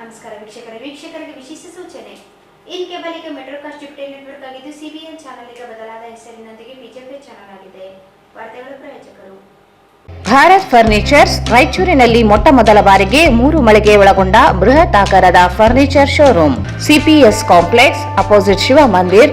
ನಮಸ್ಕಾರ ವೀಕ್ಷಕರಿಗೆ ವಿಶೇಷ ಸೂಚನೆ. ಇನ್ ಕೇಬಲ್ ಈಗ ಮೆಟ್ರೋಕಾಸ್ಟ್ ಡಿಜಿಟಲ್ ನೆಟ್ವರ್ಕ್ ಆಗಿದ್ದು ಸಿಬಿಎನ್ ಚಾನೆಲ್ ಈಗ ಬದಲಾದ ಹೆಸರಿನೊಂದಿಗೆ ಬಿಜೆಪಿ ಚಾನೆಲ್ ಆಗಿದೆ. ವಾರ್ತೆಗಳ ಪ್ರಾಯೋಜಕರು ಭಾರತ್ ಫರ್ನಿಚರ್ಸ್. ರಾಯಚೂರಿನಲ್ಲಿ ಮೊಟ್ಟ ಮೊದಲ ಬಾರಿಗೆ 3 ಮಳಿಗೆ ಒಳಗೊಂಡ ಬೃಹತ್ ಆಕಾರದ furniture showroom. CPS complex opposite Shiva Mandir,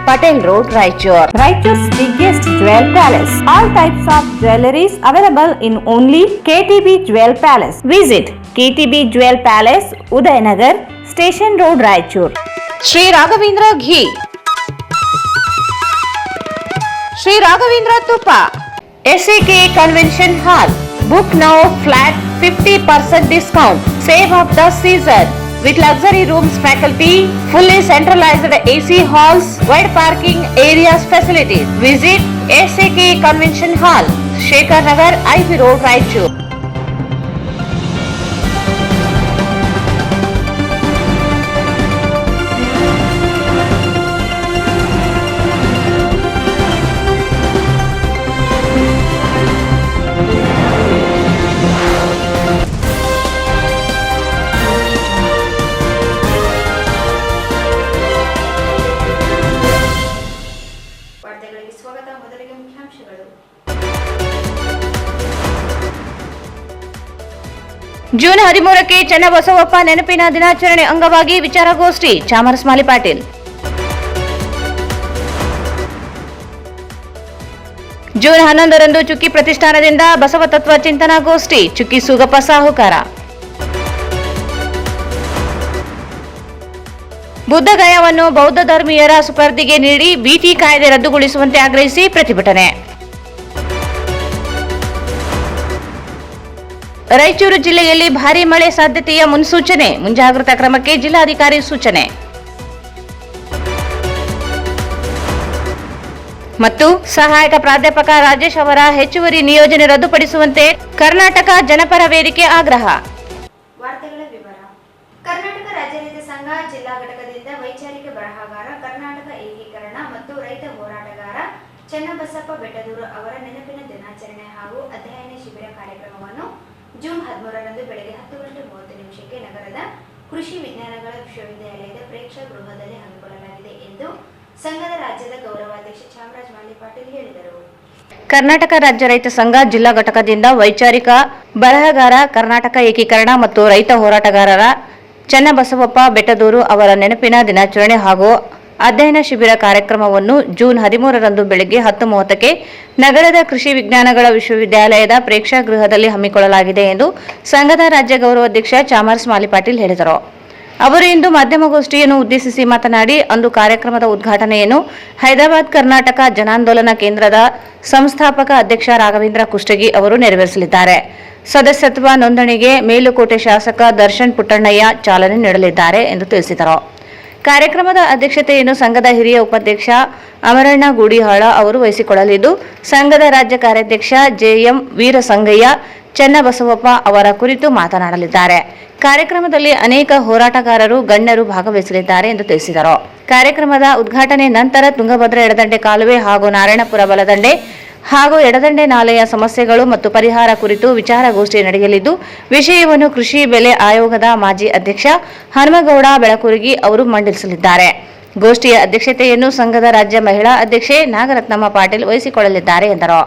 Patel Road, Raichur. Raichur's biggest jewel palace. All types of jewelries available in only KTB Jewel Palace. Visit KTB Jewel Palace, Udayanagar, Station Road, Raichur. Sri Raghavendra Ghee. Sri Raghavendra Tuppa. SAK Convention Hall. Book now flat 50% discount. Save of the season. With luxury rooms, faculty, fully centralized AC halls, wide parking areas facilities. Visit SAK Convention Hall, Shekhar Nagar, IV Road, Raichur. June 13ಕ್ಕೆ ಚನ್ನಬಸವಪ್ಪ ನೆನಪಿನ ದಿನಾಚರಣೆ ಅಂಗವಾಗಿ ವಿಚಾರಗೋಷ್ಠಿ. ಚಾಮರಸ್ಮಾಲಿ Patil. June 11ರಂದು ಚುಕ್ಕಿ ಪ್ರತಿಷ್ಠಾನದಿಂದ ಬಸವ ತತ್ವ ಚಿಂತನಾಗೋಷ್ಠಿ. ಚುಕ್ಕಿ ಸುಗಪ್ಪ ಸಾಹುಕಾರ. ಬುದ್ಧಗಯಾವನ್ನು ಬೌದ್ಧ ಧರ್ಮೀಯರ ಸುಪರ್ದಿಗೆ ನೀಡಿ ಬಿಟಿ ಕಾಯ್ದೆ ರದ್ದುಗೊಳಿಸುವಂತೆ ಆಗ್ರಹಿಸಿ ಪ್ರತಿಭಟನೆ. ರಾಯಚೂರು ಜಿಲ್ಲೆಯಲ್ಲಿ ಭಾರೀ ಮಳೆ ಸಾಧ್ಯತೆಯ ಮುನ್ಸೂಚನೆ. ಮುಂಜಾಗ್ರತಾ ಕ್ರಮಕ್ಕೆ ಜಿಲ್ಲಾಧಿಕಾರಿ ಸೂಚನೆ. ಮತ್ತು ಸಹಾಯಕ ಪ್ರಾಧ್ಯಾಪಕ ರಾಜೇಶ್ ಅವರ ಹೆಚ್ಚುವರಿ ನಿಯೋಜನೆ ರದ್ದುಪಡಿಸುವಂತೆ ಕರ್ನಾಟಕ ಜನಪರ ವೇದಿಕೆ ಆಗ್ರಹ. ವಾರ್ತೆಗಳ ವಿವರ. ಕರ್ನಾಟಕ ರಾಜ್ಯ ರೈತ ಸಂಘ ಜಿಲ್ಲಾ ಘಟಕದಿಂದ ವೈಚಾರಿಕ ಬರಹಗಾರ, ಕರ್ನಾಟಕ ಏಕೀಕರಣ ಮತ್ತು ರೈತ ಹೋರಾಟಗಾರ ಚನ್ನಬಸಪ್ಪ ಬೆಟ್ಟದೂರು ಅವರ ನೆನಪಿನ ದಿನಾಚರಣೆ ಹಾಗೂ ಅಧ್ಯಯನ ಶಿಬಿರ ಕಾರ್ಯಕ್ರಮವನ್ನು ಜೂನ್ 13ರಂದು ಬೆಳಗ್ಗೆ 10:30 ನಗರದ ಕೃಷಿ ವಿಜ್ಞಾನಗಳ ವಿಶ್ವವಿದ್ಯಾಲಯದ ಪ್ರೇಕ್ಷಾಗೃಹದಲ್ಲಿ ಹಮ್ಮಿಕೊಳ್ಳಲಾಗಿದೆ ಎಂದು ಸಂಘದ ರಾಜ್ಯದ ಗೌರವಾಧ್ಯಕ್ಷ ಚಾಮರಾಜ್ ಮಾಲಿ ಪಾಟೀಲ್ ಹೇಳಿದರು. ಕರ್ನಾಟಕ ರಾಜ್ಯ ರೈತ ಸಂಘ ಜಿಲ್ಲಾ ಘಟಕದಿಂದ ವೈಚಾರಿಕ ಬರಹಗಾರ, ಕರ್ನಾಟಕ ಏಕೀಕರಣ ಮತ್ತು ರೈತ ಹೋರಾಟಗಾರರ ಚನ್ನಬಸವಪ್ಪ ಬೆಟ್ಟದೂರು ಅವರ ನೆನಪಿನ ದಿನಾಚರಣೆ ಹಾಗೂ ಅಧ್ಯಯನ ಶಿಬಿರ ಕಾರ್ಯಕ್ರಮವನ್ನು ಜೂನ್ 13ರಂದು ಬೆಳಗ್ಗೆ 10:30ಕ್ಕೆ ನಗರದ ಕೃಷಿ ವಿಜ್ಞಾನಗಳ ವಿಶ್ವವಿದ್ಯಾಲಯದ ಪ್ರೇಕ್ಷಾಗೃಹದಲ್ಲಿ ಹಮ್ಮಿಕೊಳ್ಳಲಾಗಿದೆ ಎಂದು ಸಂಘದ ರಾಜ್ಯ ಗೌರವಾಧ್ಯಕ್ಷ ಚಾಮರಸ್ ಮಾಲಿ ಪಾಟೀಲ್ ಹೇಳಿದರು. ಅವರು ಇಂದು ಮಾಧ್ಯಮಗೋಷ್ಠಿಯನ್ನು ಉದ್ದೇಶಿಸಿ ಮಾತನಾಡಿ, ಅಂದು ಕಾರ್ಯಕ್ರಮದ ಉದ್ಘಾಟನೆಯನ್ನು ಹೈದರಾಬಾದ್ ಕರ್ನಾಟಕ ಜನಾಂದೋಲನ ಕೇಂದ್ರದ ಸಂಸ್ಥಾಪಕ ಅಧ್ಯಕ್ಷ ರಾಘವೇಂದ್ರ ಕುಷ್ಟಗಿ ಅವರು ನೆರವೇರಿಸಲಿದ್ದಾರೆ. ಸದಸ್ಯತ್ವ ನೋಂದಣಿಗೆ ಮೇಲುಕೋಟೆ ಶಾಸಕ ದರ್ಶನ್ ಪುಟ್ಟಣ್ಣಯ್ಯ ಚಾಲನೆ ನೀಡಲಿದ್ದಾರೆ ಎಂದು ತಿಳಿಸಿದರು. ಕಾರ್ಯಕ್ರಮದ ಅಧ್ಯಕ್ಷತೆಯನ್ನು ಸಂಘದ ಹಿರಿಯ ಉಪಾಧ್ಯಕ್ಷ ಅಮರಣ್ಣ ಗೂಡಿಹಾಳ ಅವರು ವಹಿಸಿಕೊಳ್ಳಲಿದ್ದು, ಸಂಘದ ರಾಜ್ಯ ಕಾರ್ಯಾಧ್ಯಕ್ಷ ಜೆಎಂ ವೀರಸಂಗಯ್ಯ ಚನ್ನಬಸವಪ್ಪ ಅವರ ಕುರಿತು ಮಾತನಾಡಲಿದ್ದಾರೆ. ಕಾರ್ಯಕ್ರಮದಲ್ಲಿ ಅನೇಕ ಹೋರಾಟಗಾರರು, ಗಣ್ಯರು ಭಾಗವಹಿಸಲಿದ್ದಾರೆ ಎಂದು ತಿಳಿಸಿದರು. ಕಾರ್ಯಕ್ರಮದ ಉದ್ಘಾಟನೆ ನಂತರ ತುಂಗಭದ್ರಾ ಎಡದಂಡೆ ಕಾಲುವೆ ಹಾಗೂ ನಾರಾಯಣಪುರ ಬಲದಂಡೆ ಹಾಗೂ ಎಡದಂಡೆ ನಾಲೆಯ ಸಮಸ್ಯೆಗಳು ಮತ್ತು ಪರಿಹಾರ ಕುರಿತು ವಿಚಾರಗೋಷ್ಠಿ ನಡೆಯಲಿದ್ದು, ವಿಷಯವನ್ನು ಕೃಷಿ ಬೆಲೆ ಆಯೋಗದ ಮಾಜಿ ಅಧ್ಯಕ್ಷ ಹನುಮಗೌಡ ಬೆಳಕುರಗಿ ಅವರು ಮಂಡಿಸಲಿದ್ದಾರೆ. ಗೋಷ್ಠಿಯ ಅಧ್ಯಕ್ಷತೆಯನ್ನು ಸಂಘದ ರಾಜ್ಯ ಮಹಿಳಾ ಅಧ್ಯಕ್ಷೆ ನಾಗರತ್ನಮ್ಮ ಪಾಟೀಲ್ ವಹಿಸಿಕೊಳ್ಳಲಿದ್ದಾರೆ ಎಂದರು.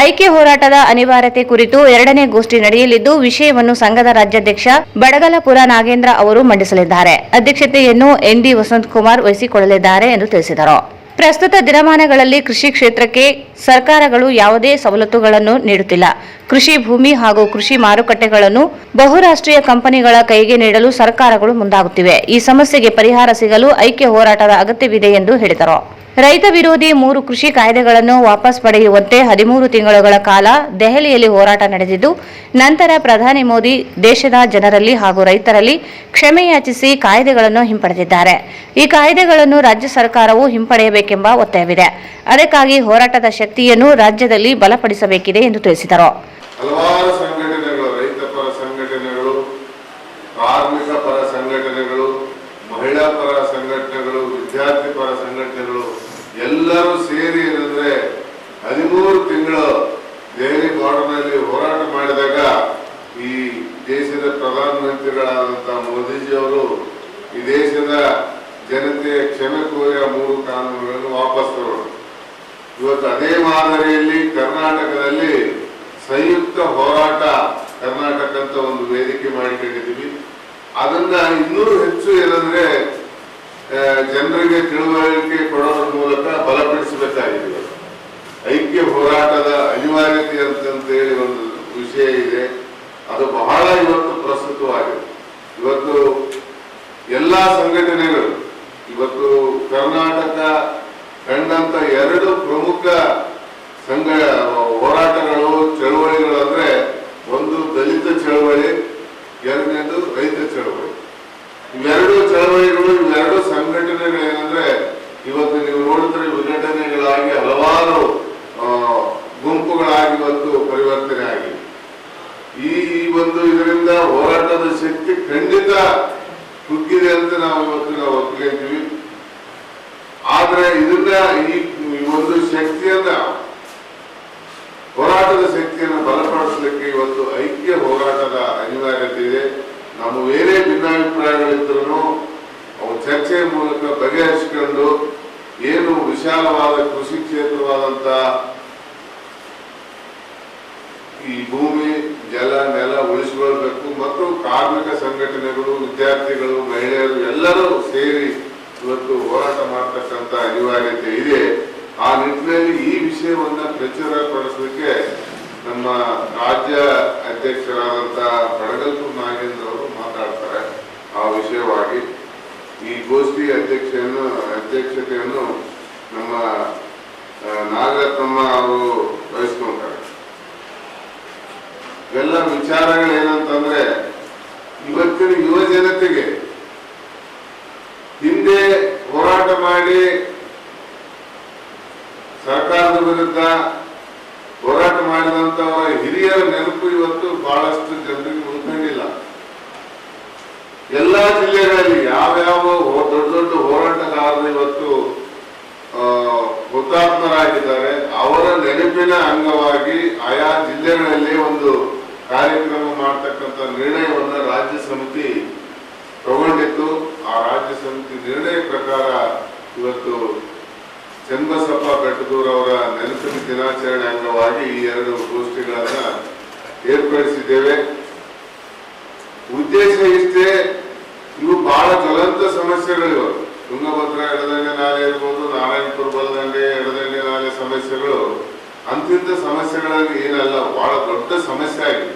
ಐಕ್ಯ ಹೋರಾಟದ ಅನಿವಾರ್ಯತೆ ಕುರಿತು 2ನೇ ಗೋಷ್ಠಿ ನಡೆಯಲಿದ್ದು, ವಿಷಯವನ್ನು ಸಂಘದ ರಾಜ್ಯಾಧ್ಯಕ್ಷ ಬಡಗಲಪುರ ನಾಗೇಂದ್ರ ಅವರು ಮಂಡಿಸಲಿದ್ದಾರೆ. ಅಧ್ಯಕ್ಷತೆಯನ್ನು ಎನ್ಡಿ ವಸಂತಕುಮಾರ್ ವಹಿಸಿಕೊಳ್ಳಲಿದ್ದಾರೆ ಎಂದು ತಿಳಿಸಿದರು. ಪ್ರಸ್ತುತ ದಿನಮಾನಗಳಲ್ಲಿ ಕೃಷಿ ಕ್ಷೇತ್ರಕ್ಕೆ ಸರ್ಕಾರಗಳು ಯಾವುದೇ ಸವಲತ್ತುಗಳನ್ನು ನೀಡುತ್ತಿಲ್ಲ. ಕೃಷಿ ಭೂಮಿ ಹಾಗೂ ಕೃಷಿ ಮಾರುಕಟ್ಟೆಗಳನ್ನು ಬಹುರಾಷ್ಟ್ರೀಯ ಕಂಪನಿಗಳ ಕೈಗೆ ನೀಡಲು ಸರ್ಕಾರಗಳು ಮುಂದಾಗುತ್ತಿವೆ. ಈ ಸಮಸ್ಯೆಗೆ ಪರಿಹಾರ ಸಿಗಲು ಐಕ್ಯ ಹೋರಾಟದ ಅಗತ್ಯವಿದೆ ಎಂದು ಹೇಳಿದರು. ರೈತ ವಿರೋಧಿ 3 ಕೃಷಿ ಕಾಯ್ದೆಗಳನ್ನು ವಾಪಸ್ ಪಡೆಯುವಂತೆ 13 ತಿಂಗಳುಗಳ ಕಾಲ ದೆಹಲಿಯಲ್ಲಿ ಹೋರಾಟ ನಡೆದಿದ್ದು, ನಂತರ ಪ್ರಧಾನಿ ಮೋದಿ ದೇಶದ ಜನರಲ್ಲಿ ಹಾಗೂ ರೈತರಲ್ಲಿ ಕ್ಷಮೆಯಾಚಿಸಿ ಕಾಯ್ದೆಗಳನ್ನು ಹಿಂಪಡೆದಿದ್ದಾರೆ. ಈ ಕಾಯ್ದೆಗಳನ್ನು ರಾಜ್ಯ ಸರ್ಕಾರವು ಹಿಂಪಡೆಯಬೇಕೆಂಬ ಒತ್ತಾಯವಿದೆ. ಅದಕ್ಕಾಗಿ ಹೋರಾಟದ ಶಕ್ತಿಯನ್ನು ರಾಜ್ಯದಲ್ಲಿ ಬಲಪಡಿಸಬೇಕಿದೆ ಎಂದು ತಿಳಿಸಿದರು. ಹಲವಾರು ಸಂಘಟನೆಗಳು, ರೈತ ಪರ ಸಂಘಟನೆಗಳು, ಕಾರ್ಮಿಕ ಪರ ಸಂಘಟನೆಗಳು, ಮಹಿಳಾ ಪರ ಸಂಘಟನೆಗಳು, ವಿದ್ಯಾರ್ಥಿ ಪರ ಸಂಘಟನೆಗಳು ಎಲ್ಲರೂ ಸೇರಿ ಏನಂದ್ರೆ 13 ತಿಂಗಳು ದೆಹಲಿ ಬಾರ್ಡರ್ನಲ್ಲಿ ಹೋರಾಟ ಮಾಡಿದಾಗ ಈ ದೇಶದ ಪ್ರಧಾನಮಂತ್ರಿಗಳಾದಂತಹ ಮೋದಿಜಿಯವರು ಈ ದೇಶದ ಜನತೆಯ ಕ್ಷಮೆ ಕೋರಿಯ 3 ಕಾನೂನುಗಳನ್ನು ವಾಪಸ್ ತಗೊಂಡು ಇವತ್ತು ಅದೇ ಮಾದರಿಯಲ್ಲಿ ಕರ್ನಾಟಕದಲ್ಲಿ ಸಂಯುಕ್ತ ಹೋರಾಟ ಕರ್ನಾಟಕ ಅಂತ ಒಂದು ವೇದಿಕೆ ಮಾಡಿಕೊಂಡಿದ್ದೀವಿ. ಅದನ್ನ ಇನ್ನೂ ಹೆಚ್ಚು ಏನಂದ್ರೆ ಜನರಿಗೆ ತಿಳುವಳಿಕೆ ಕೊಡೋದ್ರ ಮೂಲಕ ಬಲಪಡಿಸಬೇಕಾಗಿದೆ. ಐಕ್ಯ ಹೋರಾಟದ ಅನಿವಾರ್ಯತೆ ಅಂತೇಳಿ ಒಂದು ವಿಷಯ ಇದೆ. ಅದು ಬಹಳ ಇವತ್ತು ಪ್ರಸ್ತುತವಾಗಿದೆ. ಇವತ್ತು ಎಲ್ಲಾ ಸಂಘಟನೆಗಳು ಇವತ್ತು ಕರ್ನಾಟಕ ಕಂಡಂತ 2 ಪ್ರಮುಖ ಹೋರಾಟಗಳು ಚಳವಳಿಗಳು ಅಂದ್ರೆ ಒಂದು ದಲಿತ ಚಳವಳಿ, ಎರಡನೇದು ರೈತ ಚಳವಳಿ. ಇವೆರಡು ಚಳವಳಿಗಳು, ಇವೆರಡು ಸಂಘಟನೆಗಳು ಏನಂದ್ರೆ ಇವತ್ತು ನೀವು ನೋಡಿದ್ರೆ ವಿಘಟನೆಗಳಾಗಿ ಹಲವಾರು ಗುಂಪುಗಳಾಗಿ ಇವತ್ತು ಪರಿವರ್ತನೆ ಆಗಿದೆ. ಈ ಒಂದು ಇದರಿಂದ ಹೋರಾಟದ ಶಕ್ತಿ ಖಂಡಿತ ಕುಗ್ಗಿದೆ ಅಂತ ನಾವು ಒಪ್ಪಿಗೆಂತೀವಿ. ಆದ್ರೆ ಇದನ್ನ ಈ ಒಂದು ಶಕ್ತಿಯನ್ನ, ಹೋರಾಟದ ಶಕ್ತಿಯನ್ನು ಬಲಪಡಿಸಲಿಕ್ಕೆ ಇವತ್ತು ಐಕ್ಯ ಹೋರಾಟದ ಅನಿವಾರ್ಯತೆ ಇದೆ. ನಮ್ಮ ಬೇರೆ ಭಿನ್ನಾಭಿಪ್ರಾಯಗಳಿದ್ರೂ ಅವು ಚರ್ಚೆಯ ಮೂಲಕ ಬಗೆಹರಿಸಿಕೊಂಡು ಏನು ವಿಶಾಲವಾದ ಕೃಷಿ ಕ್ಷೇತ್ರವಾದಂತ ಈ ಭೂಮಿ, ಜಲ, ನೆಲ ಉಳಿಸಿಕೊಳ್ಬೇಕು ಮತ್ತು ಕಾರ್ಮಿಕ ಸಂಘಟನೆಗಳು, ವಿದ್ಯಾರ್ಥಿಗಳು, ಮಹಿಳೆಯರು ಎಲ್ಲರೂ ಸೇರಿ ಇವತ್ತು ಹೋರಾಟ ಮಾಡತಕ್ಕಂತ ಅನಿವಾರ್ಯತೆ ಇದೆ. ಆ ನಿಟ್ಟಿನಲ್ಲಿ ಈ ವಿಷಯವನ್ನ ಪ್ರಚುರಪಡಿಸಲಿಕ್ಕೆ ನಮ್ಮ ರಾಜ್ಯ ಅಧ್ಯಕ್ಷರಾದಂತಹ ಬಡಗಲ್ಪುರ್ ನಾಗೇಂದ್ರ ಅವರು ಮಾತಾಡ್ತಾರೆ. ಆ ವಿಷಯವಾಗಿ ಈ ಗೋಷ್ಠಿ ಅಧ್ಯಕ್ಷತೆಯನ್ನು ನಮ್ಮ ನಾಗರತ್ನಮ್ಮ ಅವರು ವಹಿಸ್ಕೊಂತಾರೆ. ಇವೆಲ್ಲ ವಿಚಾರಗಳೇನಂತಂದ್ರೆ ಇವತ್ತಿನ ಯುವ ಜನತೆಗೆ ಹಿಂದೆ ಹೋರಾಟ ಮಾಡಿ ಸರ್ಕಾರದ ವಿರುದ್ಧ ಹೋರಾಟ ಮಾಡಿದಂತವರ ಹಿರಿಯರ ನೆನಪು ಇವತ್ತು ಬಹಳಷ್ಟು ಜನರಿಗೆ ಉಳ್ಕೊಂಡಿಲ್ಲ. ಎಲ್ಲಾ ಜಿಲ್ಲೆಗಳಲ್ಲಿ ಯಾವ್ಯಾವ ದೊಡ್ಡ ದೊಡ್ಡ ಹೋರಾಟಗಾರರು ಇವತ್ತು ಹುತಾತ್ಮರಾಗಿದ್ದಾರೆ. ಅವರ ನೆನಪಿನ ಅಂಗವಾಗಿ ಆಯಾ ಜಿಲ್ಲೆಗಳಲ್ಲಿ ಒಂದು ಕಾರ್ಯಕ್ರಮ ಮಾಡತಕ್ಕಂತ ನಿರ್ಣಯವನ್ನ ರಾಜ್ಯ ಸಮಿತಿ ತಗೊಂಡಿತ್ತು. ಆ ರಾಜ್ಯ ಸಮಿತಿ ನಿರ್ಣಯ ಪ್ರಕಾರ ಇವತ್ತು ಚನ್ನಬಸಪ್ಪ ಬೆಟ್ಟದೂರು ಅವರ ನೆನಪಿನ ದಿನಾಚರಣೆ ಅಂಗವಾಗಿ ಈ 2 ಗೋಷ್ಠಿಗಳನ್ನ ಏರ್ಪಡಿಸಿದ್ದೇವೆ. ಉದ್ದೇಶ ಇಷ್ಟೇ. ಇವು ಬಹಳ ಜ್ವಲಂತ ಸಮಸ್ಯೆಗಳಿವೆ. ತುಂಗಭದ್ರಾ ಎಡದಂಡೆ ನಾಲೆ ಇರ್ಬೋದು, ನಾರಾಯಣಪುರ ಬಲದಂಡೆ ಎಡದಂಡೆ ನಾಲೆ ಸಮಸ್ಯೆಗಳು ಅಂತಿಂತ ಸಮಸ್ಯೆಗಳಲ್ಲಿ ಏನಲ್ಲ, ಬಹಳ ದೊಡ್ಡ ಸಮಸ್ಯೆ ಆಗಿದೆ.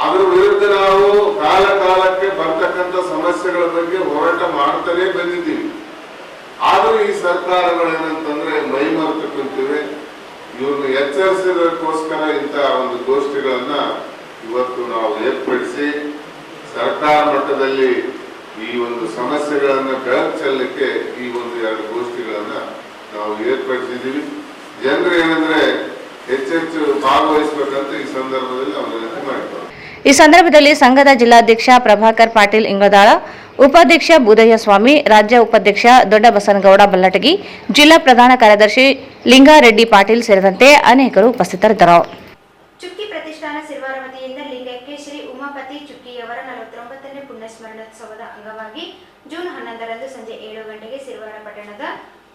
ಅದ್ರ ವಿರುದ್ಧ ನಾವು ಕಾಲ ಕಾಲಕ್ಕೆ ಬರ್ತಕ್ಕಂಥ ಸಮಸ್ಯೆಗಳ ಬಗ್ಗೆ ಹೋರಾಟ ಮಾಡ್ತಾನೆ ಬಂದಿದ್ದೀವಿ. ಆದ್ರೂ ಈ ಸರ್ಕಾರಗಳೇನಂತಂದ್ರೆ ಮೈಮರೆತು ಕುಂತಿವೆ. ಇವ್ರನ್ನ ಎಚ್ಚರಿಸೋದಕ್ಕೋಸ್ಕರ ಇಂತಹ ಒಂದು ಗೋಷ್ಠಿಗಳನ್ನ ಇವತ್ತು ನಾವು ಏರ್ಪಡಿಸಿ ಸರ್ಕಾರ ಮಟ್ಟದಲ್ಲಿ ಈ ಒಂದು ಸಮಸ್ಯೆಗಳನ್ನ ಬೆಳಕು ಚೆಲ್ಲಕ್ಕೆ ಈ ಒಂದು 2 ಗೋಷ್ಠಿಗಳನ್ನ ನಾವು ಏರ್ಪಡಿಸಿದ್ದೀವಿ. ಜನರು ಏನಂದ್ರೆ ಹೆಚ್ಚೆಚ್ಚು ಭಾಗವಹಿಸಬೇಕಂತ ಈ ಸಂದರ್ಭದಲ್ಲಿ ನಾವು ವಿನಂತಿ ಮಾಡ್ತಾರೆ. ಈ ಸಂದರ್ಭದಲ್ಲಿ ಸಂಘದ ಜಿಲ್ಲಾಧ್ಯಕ್ಷ ಪ್ರಭಾಕರ್ ಪಾಟೀಲ್ ಇಂಗಳದಾಳ, ಉಪಾಧ್ಯಕ್ಷ ಬೂದಯ್ಯ ಸ್ವಾಮಿ, ರಾಜ್ಯ ಉಪಾಧ್ಯಕ್ಷ ದೊಡ್ಡ ಬಸನಗೌಡ ಬಲ್ಲಟಗಿ, ಜಿಲ್ಲಾ ಪ್ರಧಾನ ಕಾರ್ಯದರ್ಶಿ ಲಿಂಗಾರೆಡ್ಡಿ ಪಾಟೀಲ್ ಸೇರಿದಂತೆ ಅನೇಕರು ಉಪಸ್ಥಿತರಿದ್ದರು. ಚುಕ್ಕಿ ಪ್ರತಿಷ್ಠಾನ ಸಿರ್ವಾರ ವತಿಯಿಂದ ಲಿಂಗೈಕ್ಯ ಶ್ರೀ ಉಮಾಪತಿ ಚುಕ್ಕಿಯವರ 49ನೇ ಪುಣ್ಯಸ್ಮರಣೋತ್ಸವದ ಅಂಗವಾಗಿ ಜೂನ್ 11ರಂದು ಸಂಜೆ 7 ಗಂಟೆಗೆ ಸಿರ್ವಾರ ಪಟ್ಟಣದ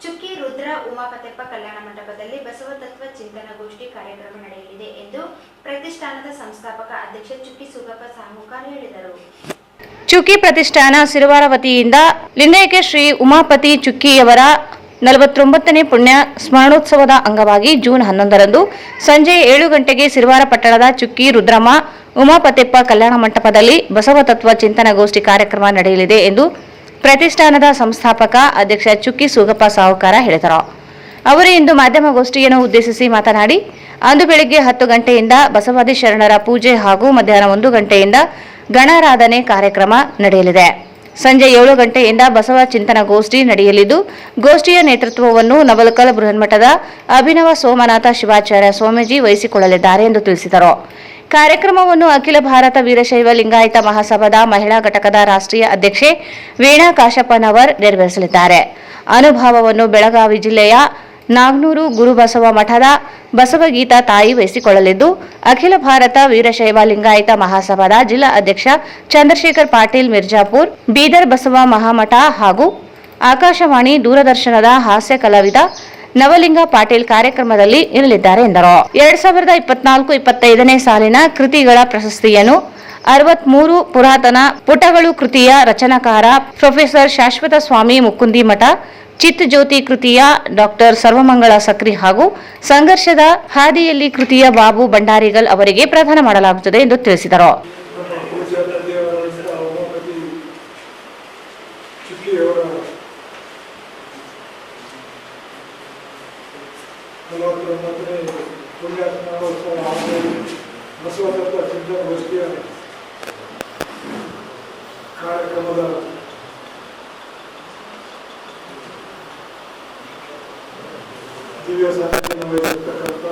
ಚುಕ್ಕಿ ರುದ್ರ ಉಮಾಪತೆಪ್ಪ ಕಲ್ಯಾಣ ಮಂಟಪದಲ್ಲಿ ಬಸವ ತತ್ವ ಚಿಂತನ ಗೋಷ್ಠಿ ಕಾರ್ಯಕ್ರಮ ನಡೆಯಲಿದೆ ಎಂದು ಪ್ರತಿಷ್ಠಾನದ ಸಂಸ್ಥಾಪಕ ಅಧ್ಯಕ್ಷ ಚುಕ್ಕಿ ಸುಗಪ್ಪ ಸಾಮುಕಾರ್ ಹೇಳಿದರು. ಚುಕ್ಕಿ ಪ್ರತಿಷ್ಠಾನ ಸಿರುವಾರ ವತಿಯಿಂದ ಲಿಂಗೈಕ್ಯ ಶ್ರೀ ಉಮಾಪತಿ ಚುಕ್ಕಿಯವರ 49ನೇ ಪುಣ್ಯ ಸ್ಮರಣೋತ್ಸವದ ಅಂಗವಾಗಿ ಜೂನ್ 11ರಂದು ಸಂಜೆ 7 ಗಂಟೆಗೆ ಸಿರುವಾರ ಪಟ್ಟಣದ ಚುಕ್ಕಿ ರುದ್ರಮ್ಮ ಉಮಾಪತೆಪ್ಪ ಕಲ್ಯಾಣ ಮಂಟಪದಲ್ಲಿ ಬಸವ ತತ್ವ ಚಿಂತನ ಗೋಷ್ಠಿ ಕಾರ್ಯಕ್ರಮ ನಡೆಯಲಿದೆ ಎಂದು ಪ್ರತಿಷ್ಠಾನದ ಸಂಸ್ಥಾಪಕ ಅಧ್ಯಕ್ಷ ಚುಕ್ಕಿ ಸುಗಪ್ಪ ಸಾಹುಕಾರ ಹೇಳಿದರು. ಅವರು ಇಂದು ಮಾಧ್ಯಮಗೋಷ್ಠಿಯನ್ನು ಉದ್ದೇಶಿಸಿ ಮಾತನಾಡಿ, ಅಂದು ಬೆಳಗ್ಗೆ 10 ಗಂಟೆಯಿಂದ ಬಸವಾದಿ ಶರಣರ ಪೂಜೆ ಹಾಗೂ ಮಧ್ಯಾಹ್ನ 1 ಗಂಟೆಯಿಂದ ಗಣಾರಾಧನೆ ಕಾರ್ಯಕ್ರಮ ನಡೆಯಲಿದೆ. ಸಂಜೆ 7 ಗಂಟೆಯಿಂದ ಬಸವ ಚಿಂತನ ಗೋಷ್ಠಿ ನಡೆಯಲಿದ್ದು, ಗೋಷ್ಠಿಯ ನೇತೃತ್ವವನ್ನು ನವಲಕಲ್ ಬೃಹನ್ಮಠದ ಅಭಿನವ ಸೋಮನಾಥ ಶಿವಾಚಾರ್ಯ ಸ್ವಾಮೀಜಿ ವಹಿಸಿಕೊಳ್ಳಲಿದ್ದಾರೆ ಎಂದು ತಿಳಿಸಿದರು. ಕಾರ್ಯಕ್ರಮವನ್ನು ಅಖಿಲ ಭಾರತ ವೀರಶೈವ ಲಿಂಗಾಯತ ಮಹಾಸಭಾದ ಮಹಿಳಾ ಘಟಕದ ರಾಷ್ಟ್ರೀಯ ಅಧ್ಯಕ್ಷೆ ವೀಣಾ ಕಾಶಪ್ಪನವರ್ ನೆರವೇರಿಸಲಿದ್ದಾರೆ. ಅನುಭವವನ್ನು ಬೆಳಗಾವಿ ಜಿಲ್ಲೆಯ ನಾಗ್ನೂರು ಗುರುಬಸವ ಮಠದ ಬಸವಗೀತಾ ತಾಯಿ ವಹಿಸಿಕೊಳ್ಳಲಿದ್ದು, ಅಖಿಲ ಭಾರತ ವೀರಶೈವ ಲಿಂಗಾಯತ ಮಹಾಸಭಾದ ಜಿಲ್ಲಾ ಅಧ್ಯಕ್ಷ ಚಂದ್ರಶೇಖರ್ ಪಾಟೀಲ್ ಮಿರ್ಜಾಪುರ್, ಬೀದರ್ ಬಸವ ಮಹಾಮಠ ಹಾಗೂ ಆಕಾಶವಾಣಿ ದೂರದರ್ಶನದ ಹಾಸ್ಯ ಕಲಾವಿದ ನವಲಿಂಗ ಪಾಟೀಲ್ ಕಾರ್ಯಕ್ರಮದಲ್ಲಿ ಇರಲಿದ್ದಾರೆ ಎಂದರು. 2024-25ನೇ ಸಾಲಿನ ಕೃತಿಗಳ ಪ್ರಶಸ್ತಿಯನ್ನು 63 ಪುರಾತನ ಪುಟಗಳು ಕೃತಿಯ ರಚನಾಕಾರ ಪ್ರೊಫೆಸರ್ ಶಾಶ್ವತ ಸ್ವಾಮಿ ಮುಕುಂದಿಮಠ, ಚಿತ್ತಜ್ಯೋತಿ ಕೃತಿಯ ಡಾಕ್ಟರ್ ಸರ್ವಮಂಗಳ ಸಕ್ರಿ ಹಾಗೂ ಸಂಘರ್ಷದ ಹಾದಿಯಲ್ಲಿ ಕೃತಿಯ ಬಾಬು ಭಂಡಾರಿಗಲ್ ಅವರಿಗೆ ಪ್ರದಾನ ಮಾಡಲಾಗುತ್ತದೆ ಎಂದು ತಿಳಿಸಿದರು. ಬಸವದತ್ತ ಚಿಂತನಗೋಷ್ಠಿಯ ಕಾರ್ಯಕ್ರಮದ ದಿವ್ಯ ಸಾನ್ನಿಧ್ಯವನ್ನು ವಹಿಸಿರ್ತಕ್ಕಂಥ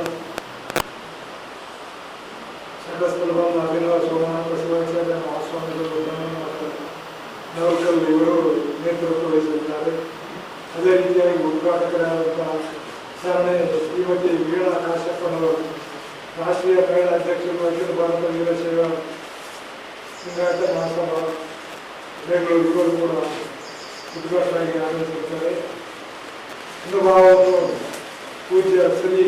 ಸಂಘಸ್ಥಳದ ಅಭಿನವ ಸೋಮನಾಥ ಬಸವಾಚಾರ್ಯ ಮಹಾಸ್ವಾಮಿಗಳು ನವಕಲ್ ಇವರು ನೇತೃತ್ವ ವಹಿಸಿದ್ದಾರೆ. ಅದೇ ರೀತಿಯಾಗಿ ಉದ್ಘಾಟಕರಾದಂತಹ ಶರಣೆ ಶ್ರೀಮತಿ ವೀಣಾ ಕಾಶ್ಯಪ್ಪನವರು, ರಾಷ್ಟ್ರೀಯ ಮಹಿಳಾ ಅಧ್ಯಕ್ಷರು, ಅಖಿಲ ಭಾರತ ವೀರಶೈವ ಲಿಂಗಾಯತ ಮಹಾಸಭಾ ಬೆಂಗಳೂರು, ಇವರು ಕೂಡ ಉದ್ಘಾಟನೆಯಾಗಿ ಆಗಮಿಸುತ್ತಾರೆ. ಅನುಭವವನ್ನು ಪೂಜ್ಯ ಶ್ರೀ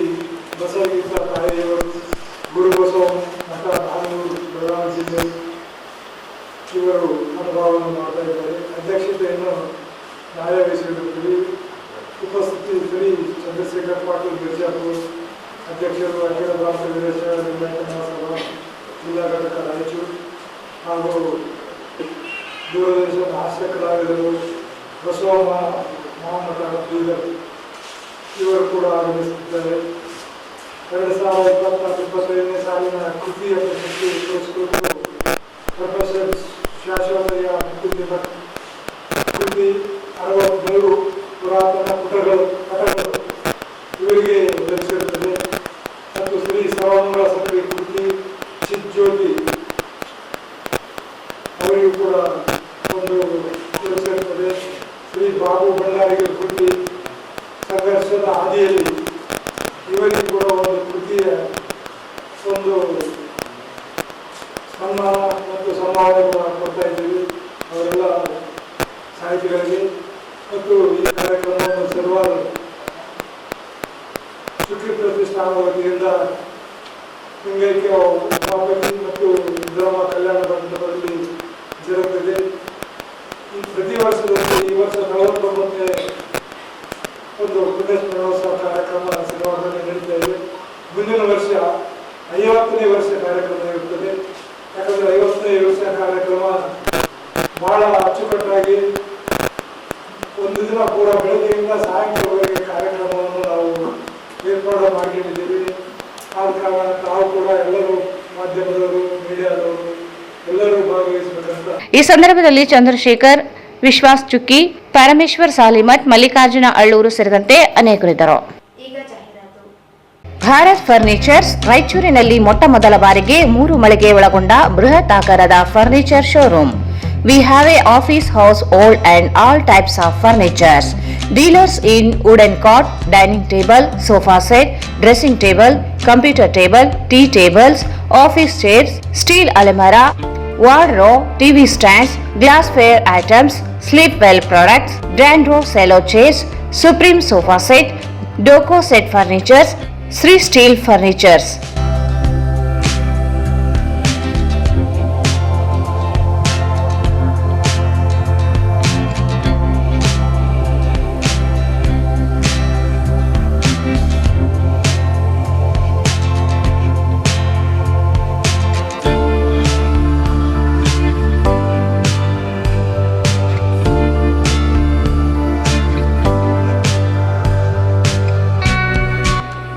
ಬಸವಗೀತಾ ತಾಯಿಯವರು, ಗುರುಬಸವ ಮಠ, ನಾಗನೂರು, ಬೆಳಗಾವಿ ಜಿಲ್ಲೆ, ಇವರು ಅನುಭವವನ್ನು ಮಾಡ್ತಾ ಇದ್ದಾರೆ. ಅಧ್ಯಕ್ಷತೆಯನ್ನು ನ್ಯಾಯಾಧೀಶರು ಉಪಸ್ಥಿತಿ ಶ್ರೀ ಚಂದ್ರಶೇಖರ್ ಪಾಟೀಲ್ ಮಿರ್ಜಾಪುರ್, ಅಧ್ಯಕ್ಷರು, ಅಖಿಲ ಭಾರತ ವೀರಶೈವ ಲಿಂಗಾಯತ ಮಹಾಸಭಾ ಜಿಲ್ಲಾ ಘಟಕ ರಾಯಚೂರು ಹಾಗೂ ದೂರದರ್ಶನ ಹಾಸ್ಯ ಕಲಾವಿದರು ಬಸವ ಮಹಾಮಠ ಬೀದರ್, ಇವರು ಕೂಡ ಆಗಮಿಸುತ್ತಿದ್ದಾರೆ. 2024-25ನೇ ಸಾಲಿನ ಕೃತಿಯ ಪ್ರಶಸ್ತಿ ಪುರಸ್ಕೃತರು ಪ್ರೊಫೆಸರ್ ಶಾಶ್ವತಯ್ಯ ಮುಕುಂದಿಮಠ, ಕೃತಿ 63 ಪುರಾತನ ಪುಟಗಳು ಇವರಿಗೆ ಲಭಿಸಿರುತ್ತದೆ. ಮತ್ತು ಶ್ರೀ ಸರ್ವಮಂಗಳ ಸಕ್ರಿ ಕೃತಿ ಚಿತ್ತಜ್ಯೋತಿ ಅವರಿಗೂ ಕೂಡ ಒಂದು ಲಭಿಸಿರುತ್ತದೆ. ಶ್ರೀ ಬಾಬು ಭಂಡಾರಿಗರ ಕೃತಿ ಸಂಘರ್ಷದ ಹಾದಿಯಲ್ಲಿ ಇವರಿಗೂ ಕೂಡ ಒಂದು ಕೃತಿಯ ಒಂದು ಸನ್ಮಾನ ಮತ್ತು ಸಂಭಾವನೆಗಳನ್ನು ಕೊಡ್ತಾ ಇದ್ದೀವಿ ಅವರೆಲ್ಲ ಸಾಹಿತಿಗಳಿಗೆ. ಮತ್ತು ಈ ಕಾರ್ಯಕ್ರಮವನ್ನು ಸರ್ವಾದ ಶುಕ್ರಿ ಪ್ರತಿಷ್ಠಾನದ ವತಿಯಿಂದ ಲಿಂಗೈಕ್ಯ ಉಪಾಪತಿ ಮತ್ತು ಧರ್ಮ ಕಲ್ಯಾಣ ಮಂಟಪದಲ್ಲಿ ಜರುಗುತ್ತದೆ. ಈ ಪ್ರತಿ ವರ್ಷದಂತೆ ಈ ವರ್ಷ 49ನೇ ಒಂದು ಪುಣ್ಯಸ್ಮರಣೋತ್ಸವ ಕಾರ್ಯಕ್ರಮ ಸಿದ್ಧವಾದಲ್ಲಿ ನಡೀತಾ ಇದೆ. ಮುಂದಿನ ವರ್ಷ 50ನೇ ವರ್ಷ ಕಾರ್ಯಕ್ರಮ ಇರುತ್ತದೆ. ಯಾಕಂದರೆ 50ನೇ ವರ್ಷ ಕಾರ್ಯಕ್ರಮ ಬಹಳ ಅಚ್ಚುಕಟ್ಟಾಗಿ ಒಂದು ದಿನ ಪೂರ ಬೆಳಗ್ಗೆಯಿಂದ ಸಾಯಂಕಾಲವರೆಗೆ ಕಾರ್ಯಕ್ರಮವನ್ನು ನಾವು ಏರ್ಪಾಡು ಮಾಡಿಕೊಂಡಿದ್ದೀವಿ. ಆದ ಕಾರಣ ನಾವು ಕೂಡ ಎಲ್ಲರೂ ಮಾಧ್ಯಮದವರು, ಮೀಡಿಯಾದವರು ಎಲ್ಲರೂ ಭಾಗವಹಿಸಬೇಕಂತ. ಈ ಸಂದರ್ಭದಲ್ಲಿ ಚಂದ್ರಶೇಖರ್, ವಿಶ್ವಾಸ್ ಚುಕ್ಕಿ, ಪರಮೇಶ್ವರ್ ಸಾಲಿಮಠ್, ಮಲ್ಲಿಕಾರ್ಜುನ ಅಳ್ಳೂರು ಸೇರಿದಂತೆ ಅನೇಕರಿದ್ದರು. ಈಗ ಜಾಹೀರಾತು. ಭಾರತ್ ಫರ್ನಿಚರ್ಸ್ ರಾಯಚೂರಿನಲ್ಲಿ ಮೊಟ್ಟ ಮೊದಲ ಬಾರಿಗೆ 3 ಮಳಿಗೆ ಒಳಗೊಂಡ ಬೃಹತ್ ಆಕಾರದ furniture showroom. We have a office house, old and all types of furnitures. Dealers in wooden cot, dining table, sofa set, dressing table, computer table, tea tables, office chairs, steel almirah, wardrobe, TV stands, glassware items, sleepwell products, Dandro cello chairs, Supreme sofa set, Doco set furnitures, Sri Steel furnitures.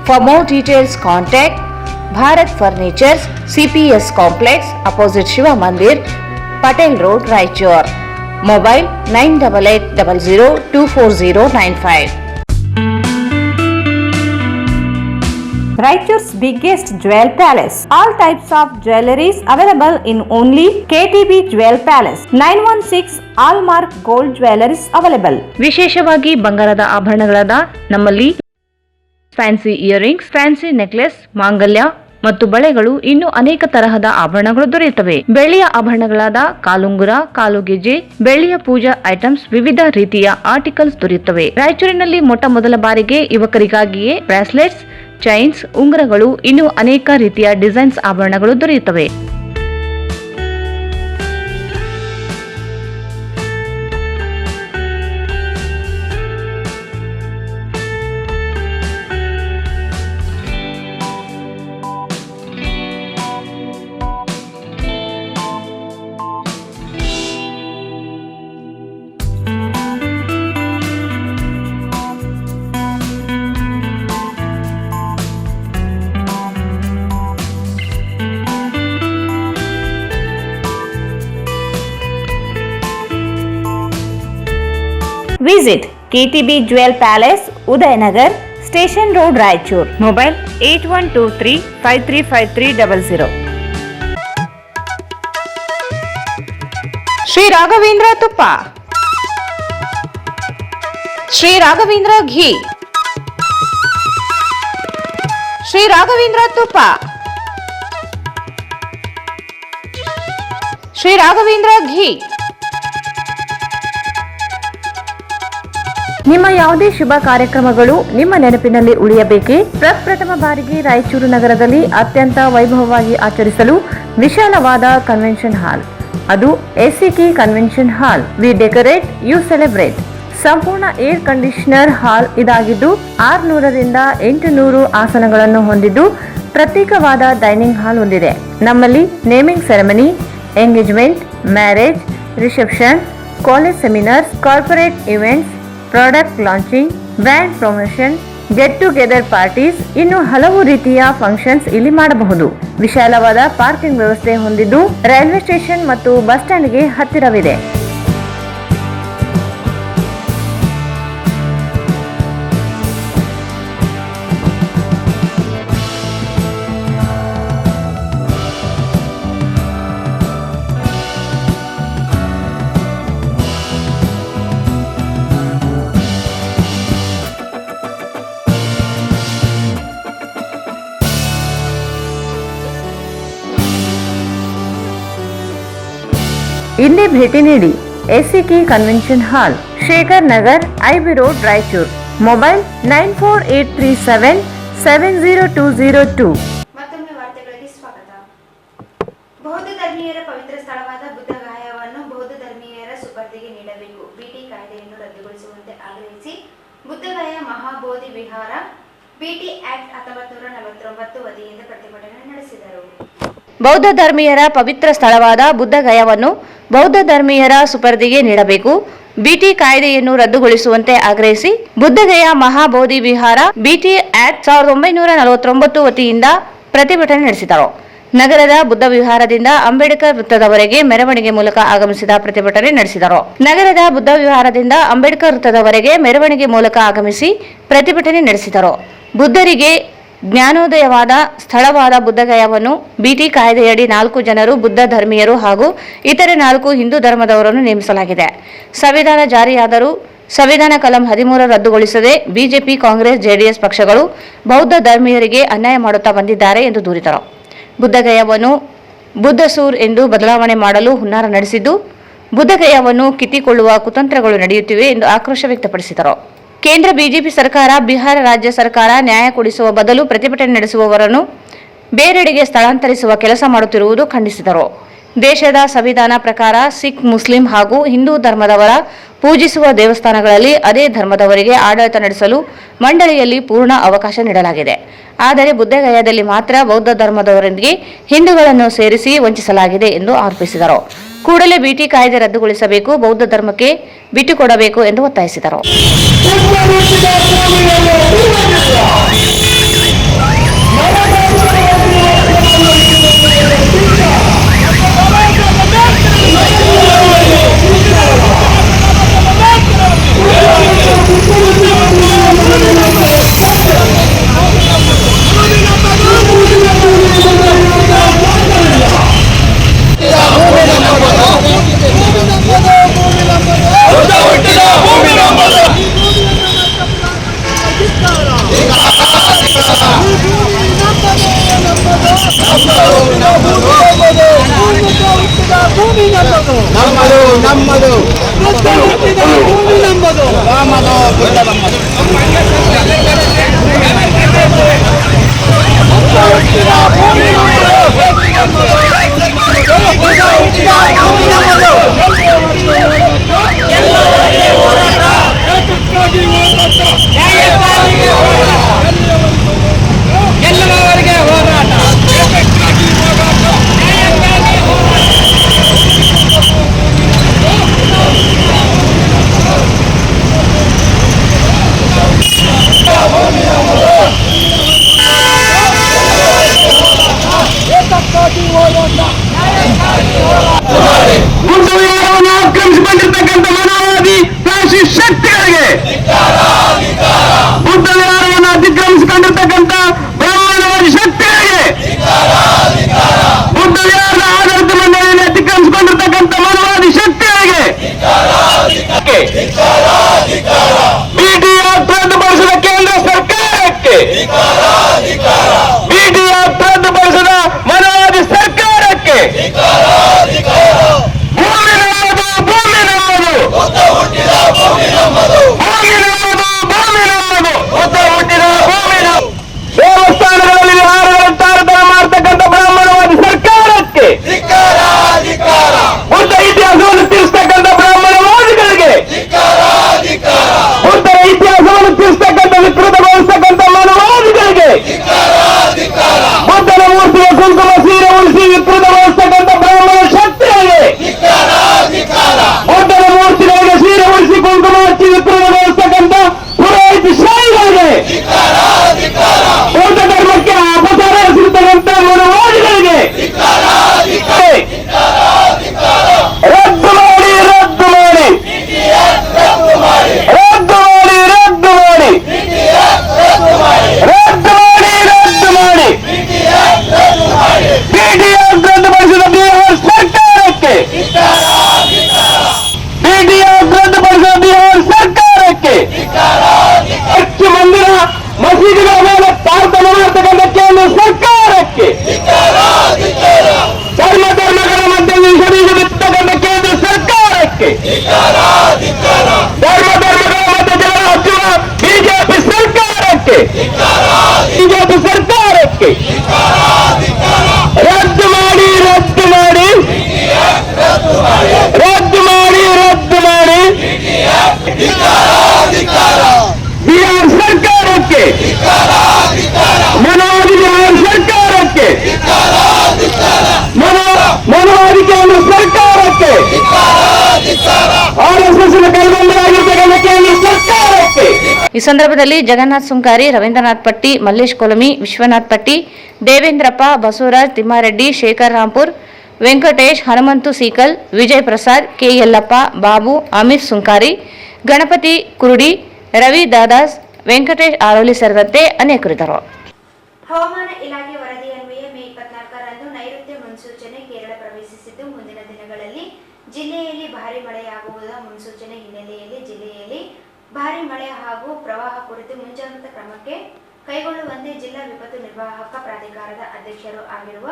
For more details, contact Bharat Furnitures, CPS Complex, opposite Shiva Mandir, Patel Road, Raichur. Mobile 9880024095. Raichur's biggest jewel palace. All types of jewelries available in only KTB Jewel Palace. 916 Allmark Gold Jewelries available. ವಿಶೇಷವಾಗಿ ಬಂಗಾರದ ಆಭರಣಗಳಾದ ನಮ್ಮಲ್ಲಿ fancy earrings, fancy necklace, ಮಾಂಗಲ್ಯ ಮತ್ತು ಬಳೆಗಳು ಇನ್ನೂ ಅನೇಕ ತರಹದ ಆಭರಣಗಳು ದೊರೆಯುತ್ತವೆ. ಬೆಳ್ಳಿಯ ಆಭರಣಗಳಾದ ಕಾಲುಂಗುರ, ಕಾಲುಗೆಜೆ, ಬೆಳ್ಳಿಯ ಪೂಜಾ ಐಟಮ್ಸ್, ವಿವಿಧ ರೀತಿಯ ಆರ್ಟಿಕಲ್ಸ್ ದೊರೆಯುತ್ತವೆ. ರಾಯಚೂರಿನಲ್ಲಿ ಮೊದಲ ಬಾರಿಗೆ ಯುವಕರಿಗಾಗಿಯೇ ಬ್ರಾಸ್ಲೆಟ್ಸ್, ಚೈನ್ಸ್, ಉಂಗುರಗಳು, ಇನ್ನೂ ಅನೇಕ ರೀತಿಯ ಡಿಸೈನ್ಸ್ ಆಭರಣಗಳು ದೊರೆಯುತ್ತವೆ. Visit KTB Jewel Palace, Udayanagar, Station Road, Raichur. Mobile 8123535300. Shri Raghavendra ತುಪ್ಪ, ಶ್ರೀ ರಾಘವೇಂದ್ರ ಘೀ, ಶ್ರೀ ರಾಘವೇಂದ್ರ ತುಪ್ಪ, ಶ್ರೀ ರಾಘವೇಂದ್ರ ಘೀ. ನಿಮ್ಮ ಯಾವುದೇ ಶುಭ ಕಾರ್ಯಕ್ರಮಗಳು ನಿಮ್ಮ ನೆನಪಿನಲ್ಲಿ ಉಳಿಯಬೇಕೇ? ಪ್ರಪ್ರಥಮ ಬಾರಿಗೆ ರಾಯಚೂರು ನಗರದಲ್ಲಿ ಅತ್ಯಂತ ವೈಭವವಾಗಿ ಆಚರಿಸಲು ವಿಶಾಲವಾದ ಕನ್ವೆನ್ಷನ್ ಹಾಲ್, ಅದು ACK convention hall. We decorate, you celebrate. ಸಂಪೂರ್ಣ ಏರ್ ಕಂಡೀಷನರ್ ಹಾಲ್ ಇದಾಗಿದ್ದು 600ರಿಂದ 800 ಆಸನಗಳನ್ನು ಹೊಂದಿದ್ದು ಪ್ರತ್ಯೇಕವಾದ ಡೈನಿಂಗ್ ಹಾಲ್ ಹೊಂದಿದೆ. ನಮ್ಮಲ್ಲಿ naming ceremony, engagement, marriage, reception, college seminars, corporate events, product launching, brand promotion, get together parties, ಇನ್ನು ಹಲವು ರೀತಿಯ ಫಂಕ್ಷನ್ಸ್ ಇಲ್ಲಿ ಮಾಡಬಹುದು. ವಿಶಾಲವಾದ ಪಾರ್ಕಿಂಗ್ ವ್ಯವಸ್ಥೆ ಹೊಂದಿದ್ದು ರೈಲ್ವೆ ಸ್ಟೇಷನ್ ಮತ್ತು ಬಸ್ ಸ್ಟ್ಯಾಂಡ್ಗೆ ಹತ್ತಿರವಿದೆ. ಇಲ್ಲಿ ಭೇಟಿ ನೀಡಿ. ಎಸಿಕೆ ಕನ್ವೆನ್ಷನ್ ಹಾಲ್, Shekhar Nagar, IB road, Raichur. Mobile 9483770202. ಮತ್ತೊಮ್ಮೆ ವಾರ್ತೆಗಳಿಗೆ ಸ್ವಾಗತ. ಬೌದ್ಧ ಧರ್ಮೀಯರ ಪವಿತ್ರ ಸ್ಥಳವಾದ ಬುದ್ಧಗಯಾವನ್ನು ಬೌದ್ಧ ಧರ್ಮೀಯರ ಸುಪರ್ದಿಗೆ ನೀಡಬೇಕು. ಬಿಟಿ ಕಾಯ್ದೆಯನ್ನು ರದ್ದುಗೊಳಿಸುವಂತೆ ಆಗ್ರಹಿಸಿ ಬುದ್ಧಗಯ ಮಹಾಬೋಧಿ ವಿಹಾರ ಬಿಟಿ ಆಕ್ಟ್ 1949 ವತಿಯಿಂದ ಪ್ರತಿಭಟನೆ ನಡೆಸಿದರು. ಬೌದ್ಧ ಧರ್ಮೀಯರ ಪವಿತ್ರ ಸ್ಥಳವಾದ ಬುದ್ಧಗಯಾವನ್ನು ಬೌದ್ಧ ಧರ್ಮೀಯರ ಸುಪರ್ದಿಗೆ ನೀಡಬೇಕು. ಬಿಟಿ ಕಾಯ್ದೆಯನ್ನು ರದ್ದುಗೊಳಿಸುವಂತೆ ಆಗ್ರಹಿಸಿ ಬುದ್ಧಗಯ ಮಹಾಬೋಧಿ ವಿಹಾರ ಬಿಟಿ ಆಕ್ಟ್ 1949 ವತಿಯಿಂದ ಪ್ರತಿಭಟನೆ ನಡೆಸಿದರು. ನಗರದ ಬುದ್ಧ ವಿಹಾರದಿಂದ ಅಂಬೇಡ್ಕರ್ ವೃತ್ತದವರೆಗೆ ಮೆರವಣಿಗೆ ಮೂಲಕ ಆಗಮಿಸಿದ ಪ್ರತಿಭಟನೆ ನಡೆಸಿದರು. ನಗರದ ಬುದ್ಧ ವಿಹಾರದಿಂದ ಅಂಬೇಡ್ಕರ್ ವೃತ್ತದವರೆಗೆ ಮೆರವಣಿಗೆ ಮೂಲಕ ಆಗಮಿಸಿ ಪ್ರತಿಭಟನೆ ನಡೆಸಿದರು. ಬುದ್ಧರಿಗೆ ಜ್ಞಾನೋದಯವಾದ ಸ್ಥಳವಾದ ಬುದ್ಧಗಯಾವನ್ನು ಬಿಟಿ ಕಾಯ್ದೆಯಡಿ 4 ಜನರು ಬುದ್ಧ ಧರ್ಮೀಯರು ಹಾಗೂ ಇತರೆ 4 ಹಿಂದೂ ಧರ್ಮದವರನ್ನು ನೇಮಿಸಲಾಗಿದೆ. ಸಂವಿಧಾನ ಜಾರಿಯಾದರೂ ಸಂವಿಧಾನ ಕಲಂ 13 ರದ್ದುಗೊಳಿಸದೆ ಬಿಜೆಪಿ, ಕಾಂಗ್ರೆಸ್, ಜೆಡಿಎಸ್ ಪಕ್ಷಗಳು ಬೌದ್ಧ ಧರ್ಮೀಯರಿಗೆ ಅನ್ಯಾಯ ಮಾಡುತ್ತಾ ಬಂದಿದ್ದಾರೆ ಎಂದು ದೂರಿದರು. ಬುದ್ಧಗಯಾವನ್ನು ಬುದ್ಧಸೂರ್ ಎಂದು ಬದಲಾವಣೆ ಮಾಡಲು ಹುನ್ನಾರ ನಡೆಸಿದ್ದು ಬುದ್ಧಗಯಾವನ್ನು ಕಿತ್ತಿಕೊಳ್ಳುವ ಕುತಂತ್ರಗಳು ನಡೆಯುತ್ತಿವೆ ಎಂದು ಆಕ್ರೋಶ ವ್ಯಕ್ತಪಡಿಸಿದರು. ಕೇಂದ್ರ ಬಿಜೆಪಿ ಸರ್ಕಾರ ಬಿಹಾರ ರಾಜ್ಯ ಸರ್ಕಾರ ನ್ಯಾಯ ಕೊಡಿಸುವ ಬದಲು ಪ್ರತಿಭಟನೆ ನಡೆಸುವವರನ್ನು ಬೇರೆಡೆಗೆ ಸ್ಥಳಾಂತರಿಸುವ ಕೆಲಸ ಮಾಡುತ್ತಿರುವುದು ಖಂಡಿಸಿದರು. ದೇಶದ ಸಂವಿಧಾನ ಪ್ರಕಾರ ಸಿಖ್, ಮುಸ್ಲಿಂ ಹಾಗೂ ಹಿಂದೂ ಧರ್ಮದವರ ಪೂಜಿಸುವ ದೇವಸ್ಥಾನಗಳಲ್ಲಿ ಅದೇ ಧರ್ಮದವರಿಗೆ ಆಡಳಿತ ನಡೆಸಲು ಮಂಡಳಿಯಲ್ಲಿ ಪೂರ್ಣ ಅವಕಾಶ ನೀಡಲಾಗಿದೆ. ಆದರೆ ಬುದ್ಧಗಯಾದಲ್ಲಿ ಮಾತ್ರ ಬೌದ್ಧ ಧರ್ಮದವರೊಂದಿಗೆ ಹಿಂದೂಗಳನ್ನು ಸೇರಿಸಿ ವಂಚಿಸಲಾಗಿದೆ ಎಂದು ಆರೋಪಿಸಿದರು. ಕೂಡಲೇ ಬಿಟಿ ಕಾಯ್ದೆ ರದ್ದುಗೊಳಿಸಬೇಕು, ಬೌದ್ಧ ಧರ್ಮಕ್ಕೆ ಬಿಟ್ಟುಕೊಡಬೇಕು ಎಂದು ಒತ್ತಾಯಿಸಿದರು. ಭೂಮಿ ನಮ್ಮದು ನಮ್ಮದು ಬುದ್ಧ ಹುಟ್ಟಿದ ಭೂಮಿ ನಮ್ಮದು ರಾಮದು ಬುದ್ಧ ನಮ್ಮದು ಎಲ್ಲರವರೆಗೆ ಹೋರಾಟ ಗುಂಡುಗಳನ್ನು ಆಕ್ರಮಿಸಿಕೊಂಡಿರ್ತಕ್ಕಂಥ ಮನೋವಾದಿ ಫ್ಯಾಸಿಸ್ಟ್ ಶಕ್ತಿಗಳಿಗೆ ಬುದ್ಧ ವಿಹಾರವನ್ನು ಅತಿಕ್ರಮಿಸಿಕೊಂಡಿರ್ತಕ್ಕಂಥ ಬ್ರಾಹ್ಮಣವಾದಿ ಶಕ್ತಿಗಳಿಗೆ ಬುದ್ಧ ವಿಹಾರದ ಆಡಳಿತ ಮಂಡಳಿಯಲ್ಲಿ ಅತಿಕ್ರಮಿಸಿಕೊಂಡಿರ್ತಕ್ಕಂಥ ಮನೋವಾದಿ ಶಕ್ತಿಗಳಿಗೆ ಬಿಟಿಆರ್ ರದ್ದುಪಡಿಸಿದ ಕೇಂದ್ರ ಸರ್ಕಾರಕ್ಕೆ ಬಿಟಿಆರ್ ರದ್ದುಪಡಿಸಿದ ಮನೋವಾದಿ ಸರ್ಕಾರಕ್ಕೆ ಭೂಮಿ ನಮ್ಮದು ಭೂಮಿ ನಮ್ಮದು ಭೂಮಿ ನಮ್ಮದು ಭೂಮಿ ನಮ್ಮದು ಹೊಸ ಹುಟ್ಟಿದ ಭೂಮಿ ನಮ್ಮದು ದೇವಸ್ಥಾನಗಳಲ್ಲಿ ವಿಹಾರಗಳನ್ನು ತಾರತಮ್ಯ ಮಾಡತಕ್ಕಂಥ ಬ್ರಾಹ್ಮಣವಾದಿ ಸರ್ಕಾರಕ್ಕೆ ಬುದ್ಧ ಇತಿಹಾಸವನ್ನು ತಿಳಿಸ್ತಕ್ಕಂಥ ಬ್ರಾಹ್ಮಣವಾದಿಗಳಿಗೆ ಬುದ್ಧರ ಇತಿಹಾಸವನ್ನು ತಿಳಿಸ್ತಕ್ಕಂಥ ವಿಕೃತಗೊಳಿಸ್ತಕ್ಕಂಥ ಮಾನವಾದಿಗಳಿಗೆ ಬುದ್ಧನ ಮೂರ್ತಿಯ ಕುಂಕುಮ ಸೀರೆ ಉಳಿಸಿ ವಿಕೃತಗೊಳಿಸ್ತಕ್ಕಂಥ ಬ್ರಾಹ್ಮಣ ಶಕ್ತಿಗಳಿಗೆ ಬುದ್ಧನ ಮೂರ್ತಿಗಳಿಗೆ ಸೀರೆ ಉಳಿಸಿ ಕುಂಕುಮ ಹಚ್ಚಿ ವಿಕೃತಗೊಳಿಸ್ತಕ್ಕಂಥ ಪುರೋಹಿತ ಶಾಹಿಗಳಿಗೆ ಬೌದ್ಧ ಧರ್ಮಕ್ಕೆ ಅಪಚಾರ ಎಸಗಿರ್ತಕ್ಕಂಥ ಮಾನವಾದಿಗಳಿಗೆ ರದ್ದು ಮಾಡಿ ರದ್ದು ಮಾಡಿ ರದ್ದು ಮಾಡಿ ರದ್ದು ಮಾಡಿ ರದ್ದು ಮಾಡಿ ಬಿಟಿಆರ್ ರದ್ದುಪಡಿಸಿದ ಬಿಹಾರ್ ಸರ್ಕಾರಕ್ಕೆ ಬಿಟಿಆರ್ ರದ್ದುಪಡಿಸಿದ ಬಿಹಾರ್ ಸರ್ಕಾರಕ್ಕೆ ಹೆಚ್ಚು ಮಂದಿರ ಮಸೀದಿಗಳ ಮೇಲೆ ತಾರತಮ್ಯ ಮಾಡತಕ್ಕಂಥ ಕೇಂದ್ರ ಸರ್ಕಾರಕ್ಕೆ ಧರ್ಮಗಳ ಮಧ್ಯೆ ವಿಷಬೀಜ ಬಿತ್ತಕ್ಕಂಥ ಕೇಂದ್ರ ಸರ್ಕಾರಕ್ಕೆ ಧರ್ಮಗಳ ಮಧ್ಯೆ ಜಗಳ ಹಚ್ಚುವ ಬಿಜೆಪಿ ಸರ್ಕಾರಕ್ಕೆ ಬಿಜೆಪಿ ಸರ್ಕಾರಕ್ಕೆ ರದ್ದು ಮಾಡಿ ರದ್ದು ಮಾಡಿ ರದ್ದು ಮಾಡಿ ರದ್ದು ಮಾಡಿ ಬಿಹಾರ್ ಸರ್ಕಾರಕ್ಕೆ ಮನೋವಾದಿ ಬಿಹಾರ್ ಸರ್ಕಾರಕ್ಕೆ ಮನೋವಾದಿ ಕೇಂದ್ರ ಸರ್ಕಾರಕ್ಕೆ ಆರ್ಎಸ್ಎಸ್ ಕೈಗೊಂಡಾಗಿರ್ತಕ್ಕಂಥ ಕೇಂದ್ರ ಸರ್ಕಾರಕ್ಕೆ. ಈ ಸಂದರ್ಭದಲ್ಲಿ ಜಗನ್ನಾಥ್ ಸುಂಕಾರಿ, ರವೀಂದ್ರನಾಥ್ ಪಟ್ಟಿ, ಮಲ್ಲೇಶ್ ಕೊಲಮಿ, ವಿಶ್ವನಾಥ್ ಪಟ್ಟಿ, ದೇವೇಂದ್ರಪ್ಪ, ಬಸವರಾಜ್, ತಿಮ್ಮಾರೆಡ್ಡಿ, ಶೇಖರ್ ರಾಂಪುರ್, ವೆಂಕಟೇಶ್, ಹನುಮಂತು ಸೀಕಲ್, ವಿಜಯ್ ಪ್ರಸಾದ್, ಕೆ ಯಲ್ಲಪ್ಪ, ಬಾಬು, ಅಮಿತ್ ಸುಂಕಾರಿ, ಗಣಪತಿ ಕುರುಡಿ, ರವಿ ದಾದಾಸ್, ವೆಂಕಟೇಶ್ ಆರೋಲಿ ಸೇರಿದಂತೆ ಅನೇಕರಿದ್ದರು. ಹವಾಮಾನ ಇಲಾಖೆ ವರದಿಯನ್ವಯ ಮೇ 24ರಂದು ನೈಋತ್ಯ ಮುನ್ಸೂಚನೆ ಕೇರಳ ಪ್ರವೇಶಿಸಿದ್ದು ಮುಂದಿನ ದಿನಗಳಲ್ಲಿ ಜಿಲ್ಲೆಯಲ್ಲಿ ಭಾರೀ ಮಳೆಯಾಗುವುದರ ಮುನ್ಸೂಚನೆ ಹಿನ್ನೆಲೆಯಲ್ಲಿ ಜಿಲ್ಲೆಯಲ್ಲಿ ಭಾರೀ ಮಳೆ ಹಾಗೂ ಪ್ರವಾಹ ಕುರಿತು ಮುಂಜಾಗ್ರತಾ ಕ್ರಮಕ್ಕೆ ಕೈಗೊಳ್ಳುವಂತೆ ಜಿಲ್ಲಾ ವಿಪತ್ತು ನಿರ್ವಾಹಕ ಪ್ರಾಧಿಕಾರದ ಅಧ್ಯಕ್ಷರು ಆಗಿರುವ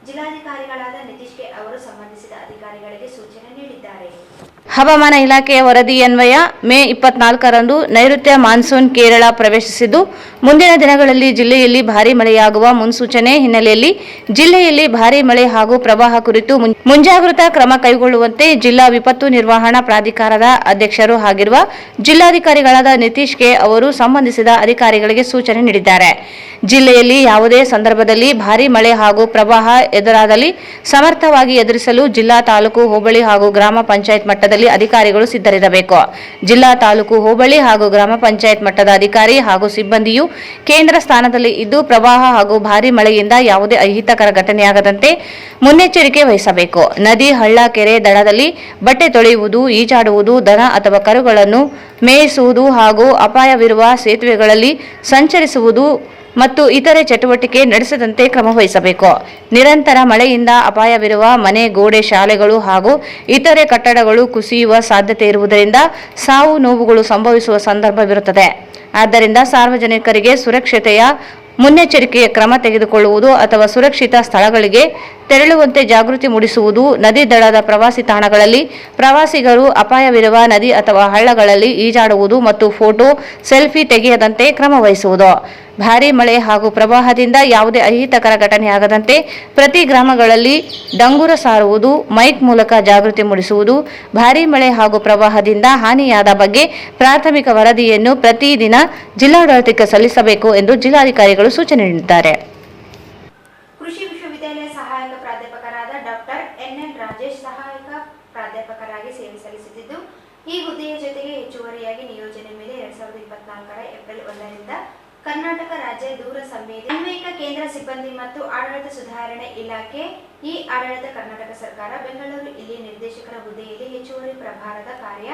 ಜಿಲ್ಲಾಧಿಕಾರಿಗಳಾದ ನಿತೀಶ್ ಕೆ ಅವರು ಸಂಬಂಧಿಸಿದ ಅಧಿಕಾರಿಗಳಿಗೆ ಸೂಚನೆ ನೀಡಿದ್ದಾರೆ. ಹವಾಮಾನ ಇಲಾಖೆಯ ವರದಿಯನ್ವಯ ಮೇ 24ರಂದು ನೈಋತ್ಯ ಮಾನ್ಸೂನ್ ಕೇರಳ ಪ್ರವೇಶಿಸಿದ್ದು ಮುಂದಿನ ದಿನಗಳಲ್ಲಿ ಜಿಲ್ಲೆಯಲ್ಲಿ ಭಾರೀ ಮಳೆಯಾಗುವ ಮುನ್ಸೂಚನೆ ಹಿನ್ನೆಲೆಯಲ್ಲಿ ಜಿಲ್ಲೆಯಲ್ಲಿ ಭಾರೀ ಮಳೆ ಹಾಗೂ ಪ್ರವಾಹ ಕುರಿತು ಮುಂಜಾಗ್ರತಾ ಕ್ರಮ ಕೈಗೊಳ್ಳುವಂತೆ ಜಿಲ್ಲಾ ವಿಪತ್ತು ನಿರ್ವಹಣಾ ಪ್ರಾಧಿಕಾರದ ಅಧ್ಯಕ್ಷರು ಆಗಿರುವ ಜಿಲ್ಲಾಧಿಕಾರಿಗಳಾದ ನಿತೀಶ್ ಕೆ ಅವರು ಸಂಬಂಧಿಸಿದ ಅಧಿಕಾರಿಗಳಿಗೆ ಸೂಚನೆ ನೀಡಿದ್ದಾರೆ. ಜಿಲ್ಲೆಯಲ್ಲಿ ಯಾವುದೇ ಸಂದರ್ಭದಲ್ಲಿ ಭಾರೀ ಮಳೆ ಹಾಗೂ ಪ್ರವಾಹ ಎದುರಾದಲ್ಲಿ ಸಮರ್ಥವಾಗಿ ಎದುರಿಸಲು ಜಿಲ್ಲಾ, ತಾಲೂಕು, ಹೋಬಳಿ ಹಾಗೂ ಗ್ರಾಮ ಪಂಚಾಯತ್ ಮಟ್ಟದಲ್ಲಿ ಅಧಿಕಾರಿಗಳು ಸಿದ್ಧರಿರಬೇಕು. ಜಿಲ್ಲಾ, ತಾಲೂಕು, ಹೋಬಳಿ ಹಾಗೂ ಗ್ರಾಮ ಪಂಚಾಯತ್ ಮಟ್ಟದ ಅಧಿಕಾರಿ ಹಾಗೂ ಸಿಬ್ಬಂದಿಯು ಕೇಂದ್ರ ಸ್ಥಾನದಲ್ಲಿ ಇದ್ದು ಪ್ರವಾಹ ಹಾಗೂ ಭಾರೀ ಮಳೆಯಿಂದ ಯಾವುದೇ ಅಹಿತಕರ ಘಟನೆಯಾಗದಂತೆ ಮುನ್ನೆಚ್ಚರಿಕೆ ವಹಿಸಬೇಕು. ನದಿ, ಹಳ್ಳ, ಕೆರೆ ದಡದಲ್ಲಿ ಬಟ್ಟೆ ತೊಳೆಯುವುದು, ಈಜಾಡುವುದು, ದನ ಅಥವಾ ಕರುಗಳನ್ನು ಮೇಯಿಸುವುದು ಹಾಗೂ ಅಪಾಯವಿರುವ ಸೇತುವೆಗಳಲ್ಲಿ ಸಂಚರಿಸುವುದು ಮತ್ತು ಇತರೆ ಚಟುವಟಿಕೆ ನಡೆಸದಂತೆ ಕ್ರಮ ವಹಿಸಬೇಕು. ನಿರಂತರ ಮಳೆಯಿಂದ ಅಪಾಯವಿರುವ ಮನೆ, ಗೋಡೆ, ಶಾಲೆಗಳು ಹಾಗೂ ಇತರೆ ಕಟ್ಟಡಗಳು ಕುಸಿಯುವ ಸಾಧ್ಯತೆ ಇರುವುದರಿಂದ ಸಾವು ನೋವುಗಳು ಸಂಭವಿಸುವ ಸಂದರ್ಭವಿರುತ್ತದೆ. ಆದ್ದರಿಂದ ಸಾರ್ವಜನಿಕರಿಗೆ ಸುರಕ್ಷತೆಯ ಮುನ್ನೆಚ್ಚರಿಕೆಯ ಕ್ರಮ ತೆಗೆದುಕೊಳ್ಳುವುದು ಅಥವಾ ಸುರಕ್ಷಿತ ಸ್ಥಳಗಳಿಗೆ ತೆರಳುವಂತೆ ಜಾಗೃತಿ ಮೂಡಿಸುವುದು, ನದಿ ದಡದ ಪ್ರವಾಸಿ ತಾಣಗಳಲ್ಲಿ ಪ್ರವಾಸಿಗರು ಅಪಾಯವಿರುವ ನದಿ ಅಥವಾ ಹಳ್ಳಗಳಲ್ಲಿ ಈಜಾಡುವುದು ಮತ್ತು ಫೋಟೋ, ಸೆಲ್ಫಿ ತೆಗೆಯದಂತೆ ಕ್ರಮ ವಹಿಸುವುದು. ಭಾರೀ ಮಳೆ ಹಾಗೂ ಪ್ರವಾಹದಿಂದ ಯಾವುದೇ ಅಹಿತಕರ ಘಟನೆಯಾಗದಂತೆ ಪ್ರತಿ ಗ್ರಾಮಗಳಲ್ಲಿ ಡಂಗುರ ಸಾರುವುದು, ಮೈಕ್ ಮೂಲಕ ಜಾಗೃತಿ ಮೂಡಿಸುವುದು, ಭಾರೀ ಮಳೆ ಹಾಗೂ ಪ್ರವಾಹದಿಂದ ಹಾನಿಯಾದ ಬಗ್ಗೆ ಪ್ರಾಥಮಿಕ ವರದಿಯನ್ನು ಪ್ರತಿದಿನ ಜಿಲ್ಲಾಡಳಿತಕ್ಕೆ ಸಲ್ಲಿಸಬೇಕು ಎಂದು ಜಿಲ್ಲಾಧಿಕಾರಿಗಳು ಸೂಚನೆ ನೀಡಿದ್ದಾರೆ. ಕೃಷಿ ವಿಶ್ವವಿದ್ಯಾಲಯ ಸಹಾಯಕ ಪ್ರಾಧ್ಯಾಪಕರಾದ ಡಾಕ್ಟರ್ ಎನ್.ಎನ್. ರಾಜೇಶ್ ಸಹಾಯಕ ಪ್ರಾಧ್ಯಾಪಕರಾಗಿ ಸೇವೆ ಸಲ್ಲಿಸುತ್ತಿದ್ದು, ಈ ಹುದ್ದೆಯ ಜೊತೆಗೆ ಹೆಚ್ಚುವರಿಯಾಗಿ ನಿಯೋಜನೆ ಮೇಲೆ 2024ರ ಏಪ್ರಿಲ್ 1ರಿಂದ ಕರ್ನಾಟಕ ರಾಜ್ಯ ದೂರ ಸಂವೇದಿ ಅನ್ವಯಿಕ ಕೇಂದ್ರ ಸಿಬ್ಬಂದಿ ಮತ್ತು ಆಡಳಿತ ಸುಧಾರಣೆ ಇಲಾಖೆ ಈ ಆಡಳಿತ ಕರ್ನಾಟಕ ಸರ್ಕಾರ ಬೆಂಗಳೂರು ಇಲ್ಲಿ ನಿರ್ದೇಶಕರ ಹುದ್ದೆಯಲ್ಲಿ ಹೆಚ್ಚುವರಿ ಪ್ರಭಾರದ ಕಾರ್ಯ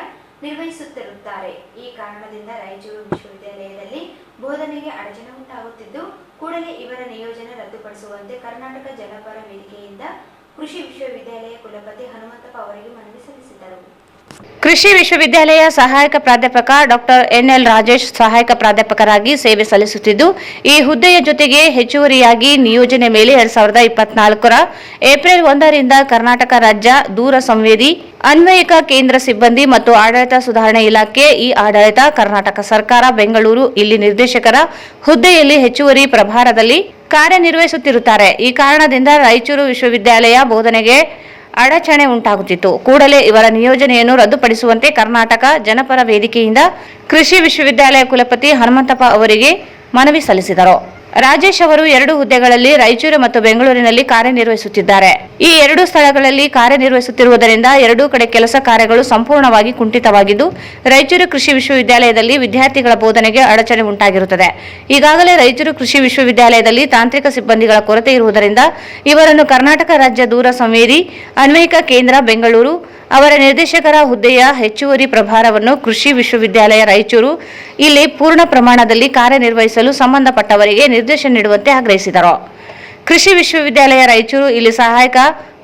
ನಿರ್ವಹಿಸುತ್ತಿರುತ್ತಾರೆ. ಈ ಕಾರಣದಿಂದ ರಾಯಚೂರು ವಿಶ್ವವಿದ್ಯಾಲಯದಲ್ಲಿ ಬೋಧನೆಗೆ ಅಡಚಣೆ ಉಂಟಾಗುತ್ತಿದ್ದು, ಕೂಡಲೇ ಇವರ ನಿಯೋಜನೆ ರದ್ದುಪಡಿಸುವಂತೆ ಕರ್ನಾಟಕ ಜನಪರ ವೇದಿಕೆಯಿಂದ ಕೃಷಿ ವಿಶ್ವವಿದ್ಯಾಲಯ ಕುಲಪತಿ ಹನುಮಂತಪ್ಪ ಅವರಿಗೆ ಮನವಿ ಸಲ್ಲಿಸಿದರು. ಕೃಷಿ ವಿಶ್ವವಿದ್ಯಾಲಯ ಸಹಾಯಕ ಪ್ರಾಧ್ಯಾಪಕ ಡಾಕ್ಟರ್ ಎನ್.ಎಲ್. ರಾಜೇಶ್ ಸಹಾಯಕ ಪ್ರಾಧ್ಯಾಪಕರಾಗಿ ಸೇವೆ ಸಲ್ಲಿಸುತ್ತಿದ್ದು, ಈ ಹುದ್ದೆಯ ಜೊತೆಗೆ ಹೆಚ್ಚುವರಿಯಾಗಿ ನಿಯೋಜನೆ ಮೇಲೆ 2024ರ ಏಪ್ರಿಲ್ 1ರಿಂದ ಕರ್ನಾಟಕ ರಾಜ್ಯ ದೂರ ಸಂವೇದಿ ಅನ್ವಯಿಕ ಕೇಂದ್ರ ಸಿಬ್ಬಂದಿ ಮತ್ತು ಆಡಳಿತ ಸುಧಾರಣೆ ಇಲಾಖೆ ಈ ಆಡಳಿತ ಕರ್ನಾಟಕ ಸರ್ಕಾರ ಬೆಂಗಳೂರು ಇಲ್ಲಿ ನಿರ್ದೇಶಕರ ಹುದ್ದೆಯಲ್ಲಿ ಹೆಚ್ಚುವರಿ ಪ್ರಭಾರದಲ್ಲಿ ಕಾರ್ಯನಿರ್ವಹಿಸುತ್ತಿರುತ್ತಾರೆ. ಈ ಕಾರಣದಿಂದ ರಾಯಚೂರು ವಿಶ್ವವಿದ್ಯಾಲಯ ಬೋಧನೆಗೆ ಅಡಚಣೆ ಉಂಟಾಗುತ್ತಿತ್ತು. ಕೂಡಲೇ ಇವರ ನಿಯೋಜನೆಯನ್ನು ರದ್ದುಪಡಿಸುವಂತೆ ಕರ್ನಾಟಕ ಜನಪರ ವೇದಿಕೆಯಿಂದ ಕೃಷಿ ವಿಶ್ವವಿದ್ಯಾಲಯ ಕುಲಪತಿ ಹನುಮಂತಪ್ಪ ಅವರಿಗೆ ಮನವಿ ಸಲ್ಲಿಸಿದರು. ರಾಜೇಶ್ ಅವರು 2 ಹುದ್ದೆಗಳಲ್ಲಿ ರಾಯಚೂರು ಮತ್ತು ಬೆಂಗಳೂರಿನಲ್ಲಿ ಕಾರ್ಯನಿರ್ವಹಿಸುತ್ತಿದ್ದಾರೆ. ಈ 2 ಸ್ಥಳಗಳಲ್ಲಿ ಕಾರ್ಯನಿರ್ವಹಿಸುತ್ತಿರುವುದರಿಂದ 2 ಕಡೆ ಕೆಲಸ ಕಾರ್ಯಗಳು ಸಂಪೂರ್ಣವಾಗಿ ಕುಂಠಿತವಾಗಿದ್ದು, ರಾಯಚೂರು ಕೃಷಿ ವಿಶ್ವವಿದ್ಯಾಲಯದಲ್ಲಿ ವಿದ್ಯಾರ್ಥಿಗಳ ಬೋಧನೆಗೆ ಅಡಚಣೆ ಉಂಟಾಗಿರುತ್ತದೆ. ಈಗಾಗಲೇ ರಾಯಚೂರು ಕೃಷಿ ವಿಶ್ವವಿದ್ಯಾಲಯದಲ್ಲಿ ತಾಂತ್ರಿಕ ಸಿಬ್ಬಂದಿಗಳ ಕೊರತೆ ಇರುವುದರಿಂದ ಇವರನ್ನು ಕರ್ನಾಟಕ ರಾಜ್ಯ ದೂರ ಸಂವೇದಿ ಅನ್ವಯಿಕ ಕೇಂದ್ರ ಬೆಂಗಳೂರು ಅವರ ನಿರ್ದೇಶಕರ ಹುದ್ದೆಯ ಹೆಚ್ಚುವರಿ ಪ್ರಭಾರವನ್ನು ಕೃಷಿ ವಿಶ್ವವಿದ್ಯಾಲಯ ರಾಯಚೂರು ಇಲ್ಲಿ ಪೂರ್ಣ ಪ್ರಮಾಣದಲ್ಲಿ ಕಾರ್ಯನಿರ್ವಹಿಸಲು ಸಂಬಂಧಪಟ್ಟವರಿಗೆ ನಿರ್ದೇಶನ ನೀಡುವಂತೆ ಆಗ್ರಹಿಸಿದರು. ಕೃಷಿ ವಿಶ್ವವಿದ್ಯಾಲಯ ರಾಯಚೂರು ಇಲ್ಲಿ ಸಹಾಯಕ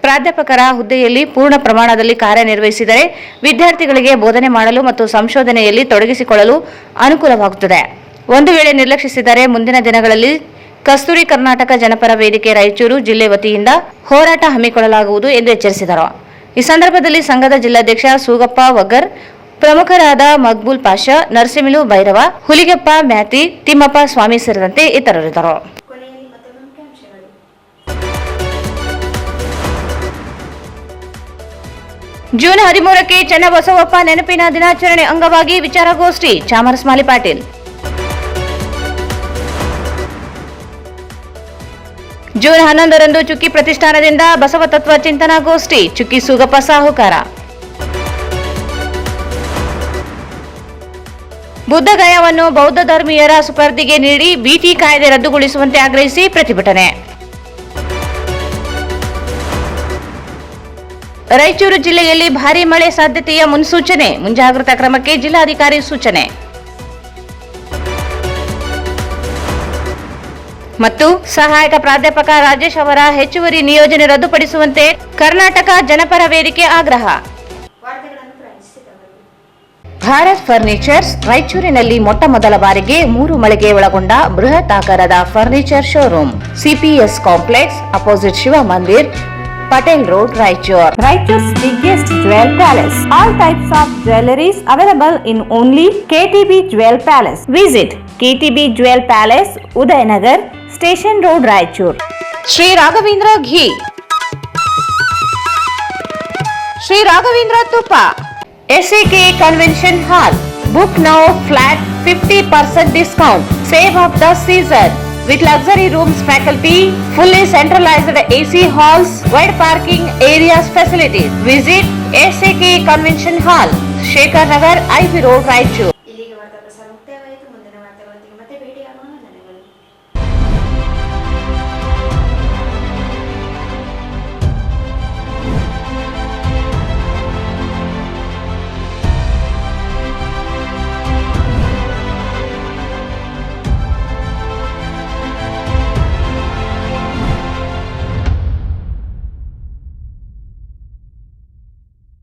ಪ್ರಾಧ್ಯಾಪಕರ ಹುದ್ದೆಯಲ್ಲಿ ಪೂರ್ಣ ಪ್ರಮಾಣದಲ್ಲಿ ಕಾರ್ಯನಿರ್ವಹಿಸಿದರೆ ವಿದ್ಯಾರ್ಥಿಗಳಿಗೆ ಬೋಧನೆ ಮಾಡಲು ಮತ್ತು ಸಂಶೋಧನೆಯಲ್ಲಿ ತೊಡಗಿಸಿಕೊಳ್ಳಲು ಅನುಕೂಲವಾಗುತ್ತದೆ. ಒಂದು ವೇಳೆ ನಿರ್ಲಕ್ಷಿಸಿದರೆ ಮುಂದಿನ ದಿನಗಳಲ್ಲಿ ಕಸ್ತೂರಿ ಕರ್ನಾಟಕ ಜನಪರ ವೇದಿಕೆ ರಾಯಚೂರು ಜಿಲ್ಲೆ ವತಿಯಿಂದ ಹೋರಾಟ ಹಮ್ಮಿಕೊಳ್ಳಲಾಗುವುದು ಎಂದು ಎಚ್ಚರಿಸಿದರು. ಈ ಸಂದರ್ಭದಲ್ಲಿ ಸಂಘದ ಜಿಲ್ಲಾಧ್ಯಕ್ಷ ಸೂಗಪ್ಪ ವಗ್ಗರ್, ಪ್ರಮುಖರಾದ ಮಕ್ಬೂಲ್ ಪಾಷಾ, ನರಸಿಂಹಲು ಭೈರವ, ಹುಲಿಗೆಪ್ಪ ಮ್ಯಾತಿ, ತಿಮ್ಮಪ್ಪ ಸ್ವಾಮಿ ಸೇರಿದಂತೆ ಇತರರಿದ್ದರು. ಕೊನೆಯಲ್ಲಿ ಮತ್ತೊಮ್ಮೆ ಮುಖ್ಯಾಂಶಗಳು. ಜೂನ್ 13ಕ್ಕೆ ಚನ್ನಬಸವಪ್ಪ ನೆನಪಿನ ದಿನಾಚರಣೆ ಅಂಗವಾಗಿ ವಿಚಾರಗೋಷ್ಠಿ, ಚಾಮರಸ್ಮಾಲಿ ಪಾಟೀಲ್. ಜೂನ್ 11ರಂದು ಚುಕ್ಕಿ ಪ್ರತಿಷ್ಠಾನದಿಂದ ಬಸವ ತತ್ವ ಚಿಂತನಾಗೋಷ್ಠಿ, ಚುಕ್ಕಿ ಸೂಗಪ್ಪ ಸಾಹುಕಾರ. ಬುದ್ಧಗಯಾವನ್ನು ಬೌದ್ಧ ಧರ್ಮೀಯರ ಸುಪರ್ದಿಗೆ ನೀಡಿ ಬಿಟಿ ಕಾಯ್ದೆ ರದ್ದುಗೊಳಿಸುವಂತೆ ಆಗ್ರಹಿಸಿ ಪ್ರತಿಭಟನೆ. ರಾಯಚೂರು ಜಿಲ್ಲೆಯಲ್ಲಿ ಭಾರೀ ಮಳೆ ಸಾಧ್ಯತೆಯ ಮುನ್ಸೂಚನೆ, ಮುಂಜಾಗ್ರತಾ ಕ್ರಮಕ್ಕೆ ಜಿಲ್ಲಾಧಿಕಾರಿ ಸೂಚನೆ. ಮತ್ತು ಸಹಾಯಕ ಪ್ರಾಧ್ಯಾಪಕ ರಾಜೇಶ್ ಅವರ ಹೆಚ್ಚುವರಿ ನಿಯೋಜನೆ ರದ್ದುಪಡಿಸುವಂತೆ ಕರ್ನಾಟಕ ಜನಪರ ವೇದಿಕೆ ಆಗ್ರಹ. ಭಾರತ್ ಫರ್ನಿಚರ್ಸ್ ರಾಯಚೂರಿನಲ್ಲಿ ಮೊಟ್ಟ ಮೊದಲ ಬಾರಿಗೆ 3 ಮಳಿಗೆ ಒಳಗೊಂಡ ಬೃಹತ್ ಆಕಾರದ furniture showroom, CPS complex opposite Shiva Mandir, Patel Road, Raichur. Raichur's biggest jewel palace. All types of jewelries available in only KTB Jewel Palace. Visit KTB Jewel Palace, Udayanagar, Station Road, Raichur. Sri Raghavendra Ghee, Sri Raghavendra Tuppa, SAK Convention Hall. Book now, flat 50% discount. Save of the season. With luxury rooms, faculty, fully centralized AC halls, wide parking areas facilities. Visit SAK Convention Hall, Shekhar Nagar, IV Road, Raichur.